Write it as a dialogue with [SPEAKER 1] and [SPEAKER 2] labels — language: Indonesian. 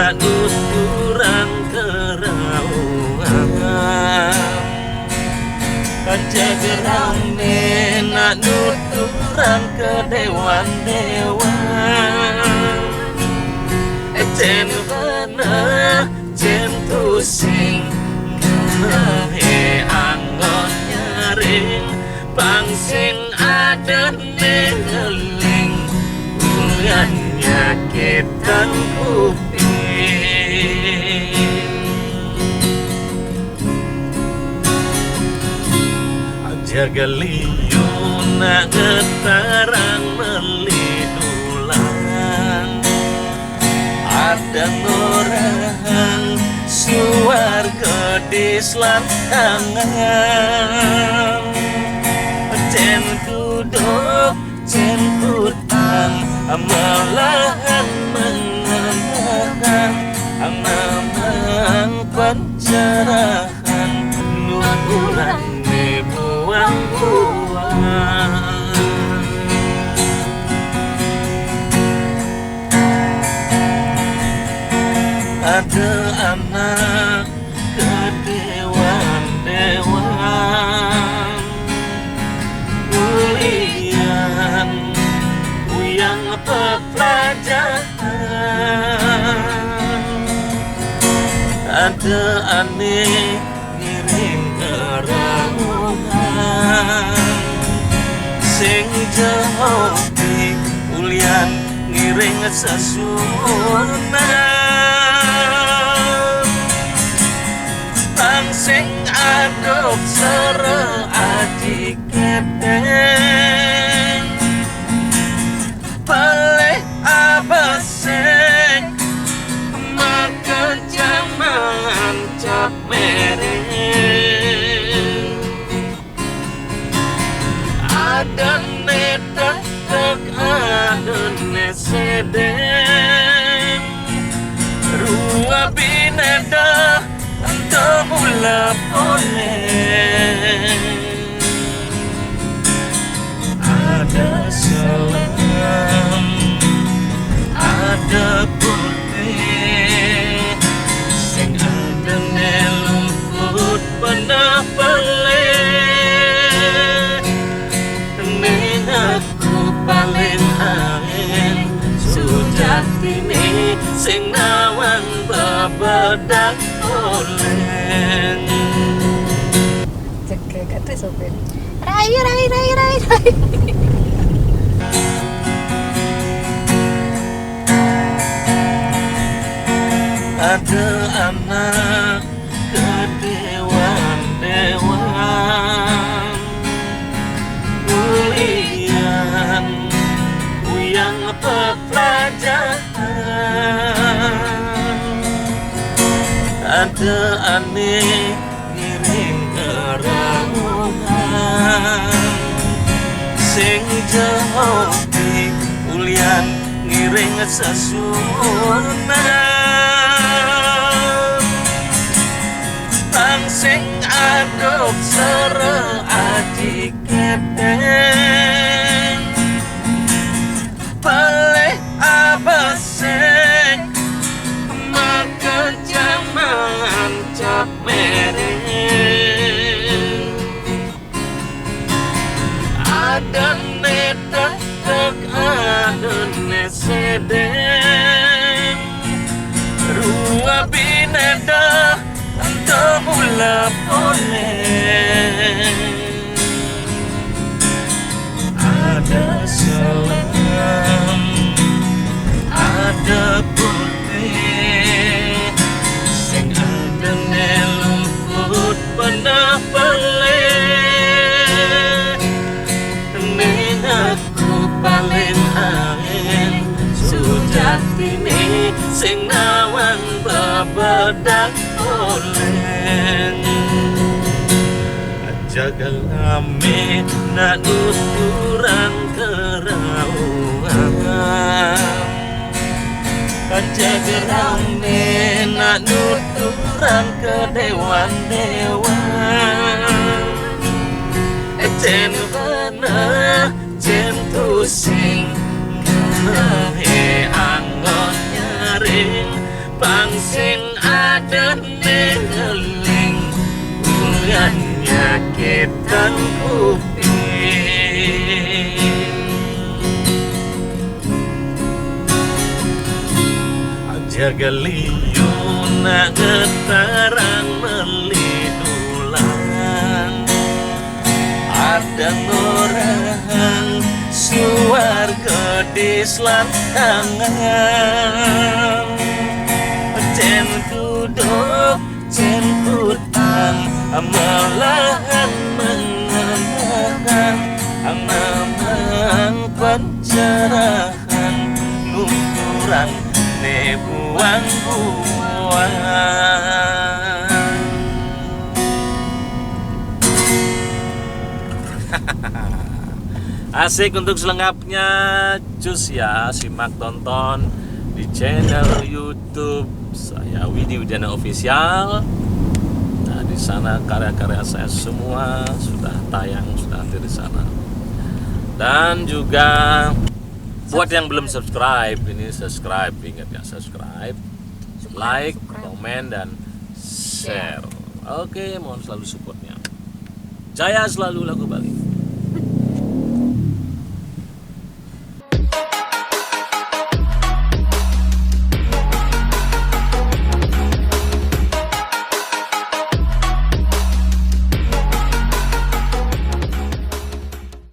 [SPEAKER 1] nak nuturan kerawang kajagerane nak nuturan ke dewan-dewan ecen bener jen tusing kehe anggon nyaring bangsing ada ngeling bulan nyakitan kuping aja geliyun nak getarang melidulang ada orang suwarga di selantangan cen duduk cen hutang amalahan mengenang amaman pancarahan nubulan buang-buang ada anak kedewan-dewan ulian uyang pepelajaran ada aneh ngiring kerawungan sing jauhi ulian ngiring sasunan sing adop sere aji keteng paleh abasek maka jaman cap mereng ada netak ada nesedeng rua bineda mula boleh ada salam ada putih sing ada neluput pernah peleh ning aku paling angin sujatine sing nawang bebedak oleh
[SPEAKER 2] jaga kata sopir rai
[SPEAKER 1] ada anak kedewan-dewan ulian uyang pepelajaran ada aneh ngiring kerawungan sing jauhi ulian ngiring sasunan sing adop sere aji keteng paleh abasek maka jaman cap mereng ada netak ada nesedeng rua bineda mula boleh ada salam ada putih sing ada neluput pernah peleh ning aku paling angin sujatine sing nawang bebedak oleh jaga lame nak nuturan kerawang kajagerane nak nuturan ke dewan-dewan ecen bener jen tusing kehe anggon nyaring Bang sing adane ngeling Bulannya kita kuping Jaga liyu nak getarang melidulang Ada orang suarga di selantangan Cen duduk, cen utang Malahan mengenang Anamang pencerahan Lunturan ne buang-buang Asik untuk selengkapnya, cus ya, simak tonton di channel YouTube saya Widi Widiana Official. Nah, di sana karya-karya saya semua sudah tayang, sudah ada di sana. Dan juga buat yang belum subscribe, ini subscribe, ingat ya, subscribe, like, komen dan share. Oke, mohon selalu supportnya. Jaya selalu, lagu Bali.